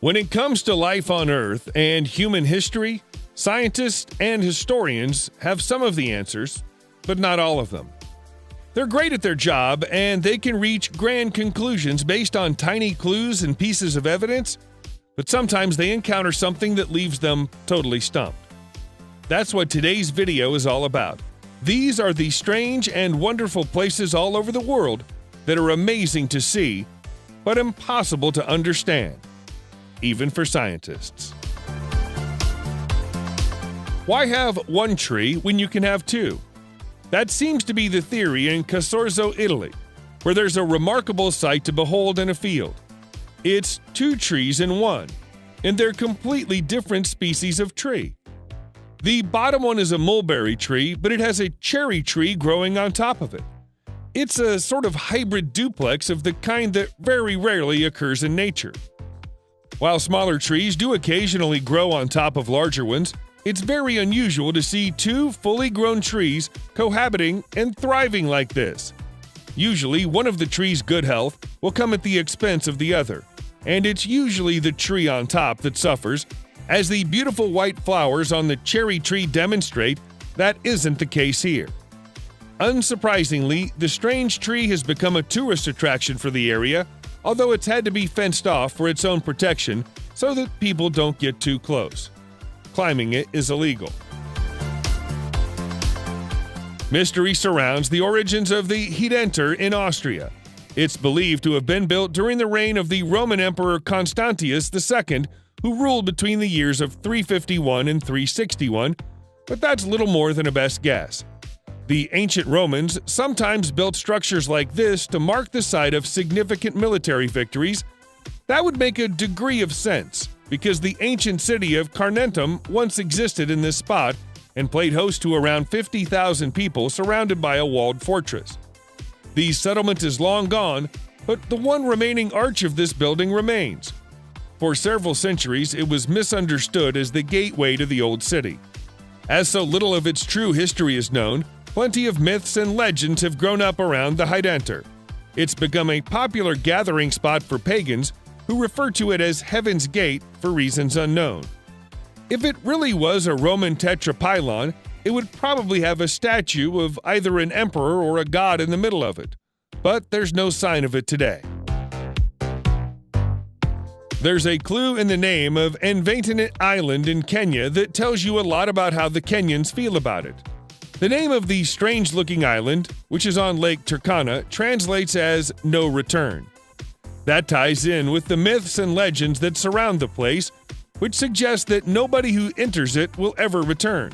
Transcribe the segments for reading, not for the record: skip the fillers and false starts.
When it comes to life on Earth and human history, scientists and historians have some of the answers, but not all of them. They're great at their job, and they can reach grand conclusions based on tiny clues and pieces of evidence, but sometimes they encounter something that leaves them totally stumped. That's what today's video is all about. These are the strange and wonderful places all over the world that are amazing to see, but impossible to understand, even for scientists. Why have one tree when you can have two? That seems to be the theory in Casorzo, Italy, where there's a remarkable sight to behold in a field. It's two trees in one, and they're completely different species of tree. The bottom one is a mulberry tree, but it has a cherry tree growing on top of it. It's a sort of hybrid duplex of the kind that very rarely occurs in nature. While smaller trees do occasionally grow on top of larger ones, it's very unusual to see two fully grown trees cohabiting and thriving like this. Usually, one of the tree's good health will come at the expense of the other, and it's usually the tree on top that suffers. As the beautiful white flowers on the cherry tree demonstrate, that isn't the case here. Unsurprisingly, the strange tree has become a tourist attraction for the area, although it's had to be fenced off for its own protection so that people don't get too close. Climbing it is illegal. Mystery surrounds the origins of the Hedenter in Austria. It's believed to have been built during the reign of the Roman Emperor Constantius II, who ruled between the years of 351 and 361, but that's little more than a best guess. The ancient Romans sometimes built structures like this to mark the site of significant military victories. That would make a degree of sense, because the ancient city of Carnuntum once existed in this spot and played host to around 50,000 people surrounded by a walled fortress. The settlement is long gone, but the one remaining arch of this building remains. For several centuries, it was misunderstood as the gateway to the old city. As so little of its true history is known, plenty of myths and legends have grown up around the Hedenter. It's become a popular gathering spot for pagans who refer to it as Heaven's Gate for reasons unknown. If it really was a Roman tetrapylon, it would probably have a statue of either an emperor or a god in the middle of it, but there's no sign of it today. There's a clue in the name of Envatinit Island in Kenya that tells you a lot about how the Kenyans feel about it. The name of the strange-looking island, which is on Lake Turkana, translates as "no return." That ties in with the myths and legends that surround the place, which suggest that nobody who enters it will ever return.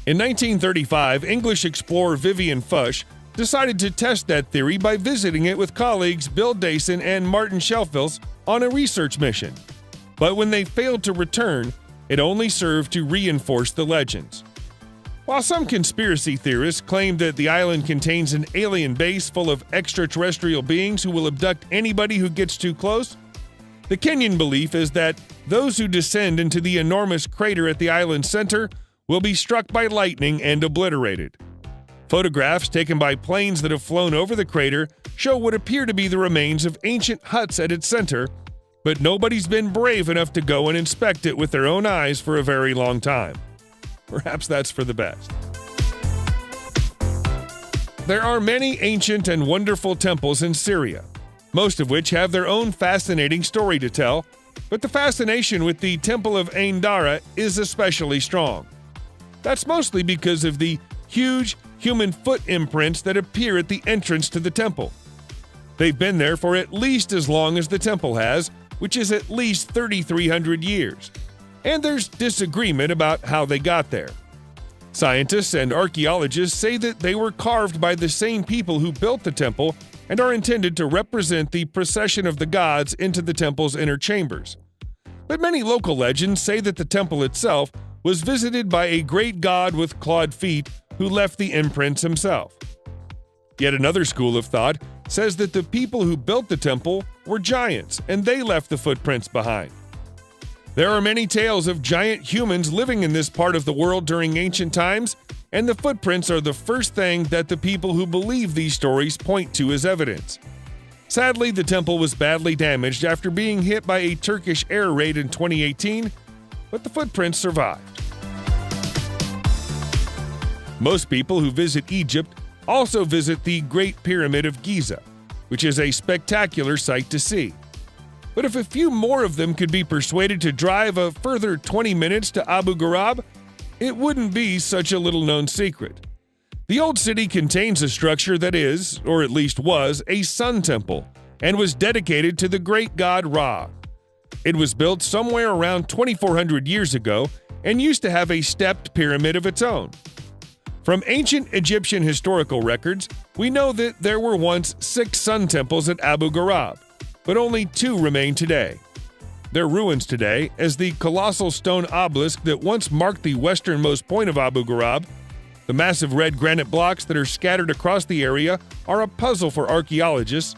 In 1935, English explorer Vivian Fush decided to test that theory by visiting it with colleagues Bill Dayson and Martin Shelfels on a research mission. But when they failed to return, it only served to reinforce the legends. While some conspiracy theorists claim that the island contains an alien base full of extraterrestrial beings who will abduct anybody who gets too close, the Kenyan belief is that those who descend into the enormous crater at the island's center will be struck by lightning and obliterated. Photographs taken by planes that have flown over the crater show what appear to be the remains of ancient huts at its center, but nobody's been brave enough to go and inspect it with their own eyes for a very long time. Perhaps that's for the best. There are many ancient and wonderful temples in Syria, most of which have their own fascinating story to tell, but the fascination with the Temple of Ain Dara is especially strong. That's mostly because of the huge human foot imprints that appear at the entrance to the temple. They've been there for at least as long as the temple has, which is at least 3,300 years. And there's disagreement about how they got there. Scientists and archaeologists say that they were carved by the same people who built the temple and are intended to represent the procession of the gods into the temple's inner chambers. But many local legends say that the temple itself was visited by a great god with clawed feet who left the imprints himself. Yet another school of thought says that the people who built the temple were giants and they left the footprints behind. There are many tales of giant humans living in this part of the world during ancient times, and the footprints are the first thing that the people who believe these stories point to as evidence. Sadly, the temple was badly damaged after being hit by a Turkish air raid in 2018, but the footprints survived. Most people who visit Egypt also visit the Great Pyramid of Giza, which is a spectacular sight to see. But if a few more of them could be persuaded to drive a further 20 minutes to Abu Ghraib, it wouldn't be such a little-known secret. The old city contains a structure that is, or at least was, a sun temple and was dedicated to the great god Ra. It was built somewhere around 2,400 years ago and used to have a stepped pyramid of its own. From ancient Egyptian historical records, we know that there were once 6 sun temples at Abu Ghraib, but only 2 remain today. They're ruins today, as the colossal stone obelisk that once marked the westernmost point of Abu Ghraib. The massive red granite blocks that are scattered across the area are a puzzle for archaeologists.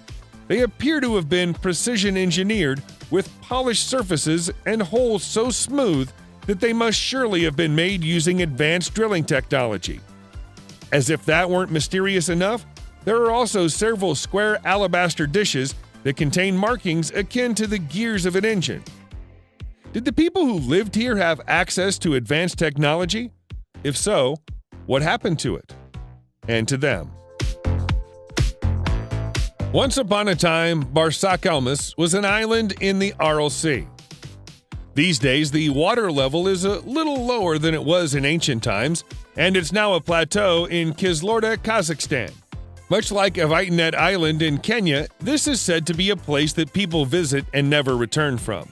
They appear to have been precision engineered with polished surfaces and holes so smooth that they must surely have been made using advanced drilling technology. As if that weren't mysterious enough, there are also several square alabaster dishes that contain markings akin to the gears of an engine. Did the people who lived here have access to advanced technology? If so, what happened to it? And to them? Once upon a time, Barsakelmes was an island in the Aral Sea. These days, the water level is a little lower than it was in ancient times, and it's now a plateau in Kizilorda, Kazakhstan. Much like Avitinet Island in Kenya, this is said to be a place that people visit and never return from.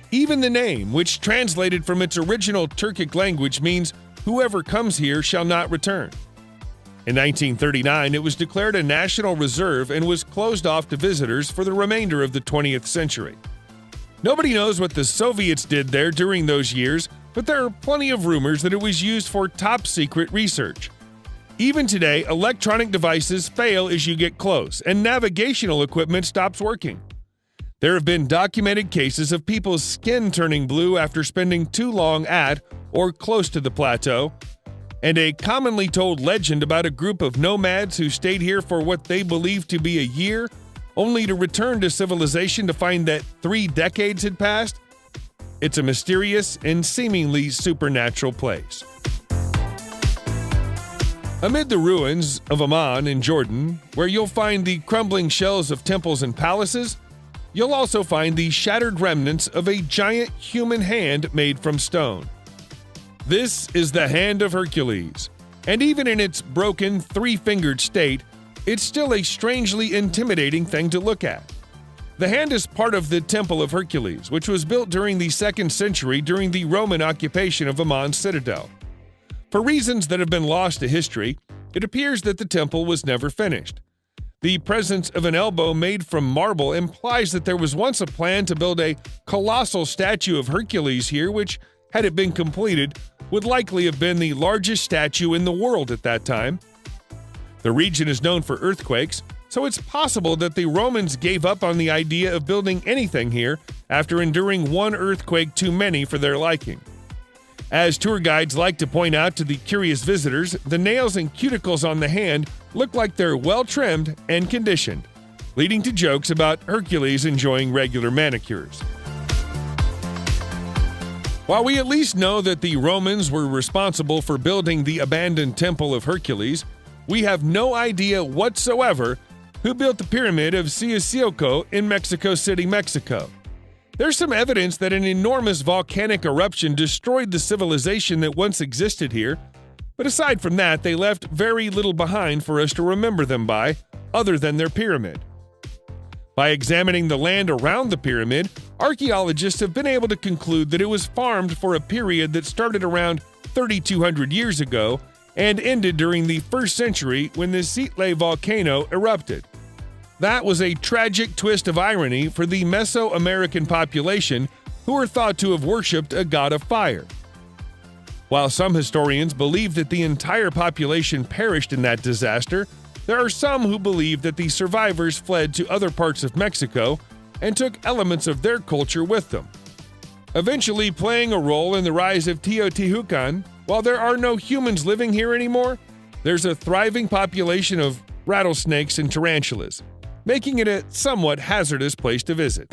Even the name, which translated from its original Turkic language, means whoever comes here shall not return. In 1939, it was declared a national reserve and was closed off to visitors for the remainder of the 20th century. Nobody knows what the Soviets did there during those years, but there are plenty of rumors that it was used for top-secret research. Even today, electronic devices fail as you get close, and navigational equipment stops working. There have been documented cases of people's skin turning blue after spending too long at or close to the plateau, and a commonly told legend about a group of nomads who stayed here for what they believed to be a year, only to return to civilization to find that 3 decades had passed. It's a mysterious and seemingly supernatural place. Amid the ruins of Amman in Jordan, where you'll find the crumbling shells of temples and palaces, you'll also find the shattered remnants of a giant human hand made from stone. This is the Hand of Hercules, and even in its broken, 3-fingered state, it's still a strangely intimidating thing to look at. The hand is part of the Temple of Hercules, which was built during the 2nd century during the Roman occupation of Amman's citadel. For reasons that have been lost to history, it appears that the temple was never finished. The presence of an elbow made from marble implies that there was once a plan to build a colossal statue of Hercules here, which, had it been completed, would likely have been the largest statue in the world at that time. The region is known for earthquakes, so it's possible that the Romans gave up on the idea of building anything here after enduring one earthquake too many for their liking. As tour guides like to point out to the curious visitors, the nails and cuticles on the hand look like they're well-trimmed and conditioned, leading to jokes about Hercules enjoying regular manicures. While we at least know that the Romans were responsible for building the abandoned Temple of Hercules, we have no idea whatsoever who built the Pyramid of Siusioko in Mexico City, Mexico. There's some evidence that an enormous volcanic eruption destroyed the civilization that once existed here, but aside from that, they left very little behind for us to remember them by, other than their pyramid. By examining the land around the pyramid, archaeologists have been able to conclude that it was farmed for a period that started around 3,200 years ago and ended during the 1st century when the Sitle volcano erupted. That was a tragic twist of irony for the Mesoamerican population, who are thought to have worshipped a god of fire. While some historians believe that the entire population perished in that disaster, there are some who believe that the survivors fled to other parts of Mexico and took elements of their culture with them. Eventually playing a role in the rise of Teotihuacan, while there are no humans living here anymore, there's a thriving population of rattlesnakes and tarantulas. making it a somewhat hazardous place to visit.